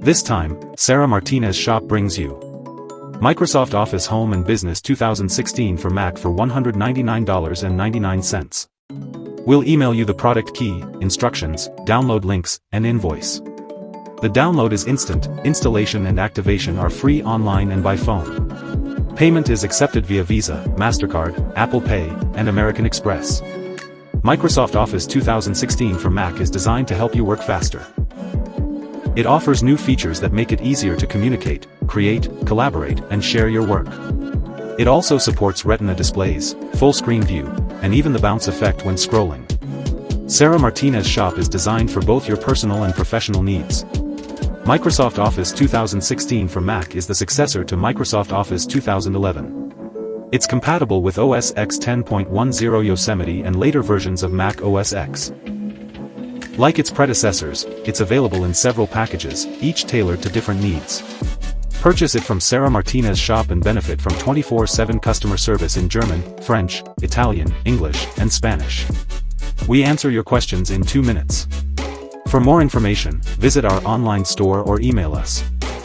This time, Sarah Martinez Shop brings you Microsoft Office Home and Business 2016 for Mac for $199.99. We'll email you the product key, instructions, download links, and invoice. The download is instant, installation and activation are free online and by phone. Payment is accepted via Visa, MasterCard, Apple Pay, and American Express. Microsoft Office 2016 for Mac is designed to help you work faster. It offers new features that make it easier to communicate, create, collaborate, and share your work. It also supports Retina displays, full screen view, and even the bounce effect when scrolling. Sarah Martinez Shop is designed for both your personal and professional needs. Microsoft Office 2016 for Mac is the successor to Microsoft Office 2011. It's compatible with OS X 10.10 Yosemite and later versions of Mac OS X. Like its predecessors, it's available in several packages, each tailored to different needs. Purchase it from Sarah Martinez Shop and benefit from 24/7 customer service in German, French, Italian, English, and Spanish. We answer your questions in 2 minutes. For more information, visit our online store or email us.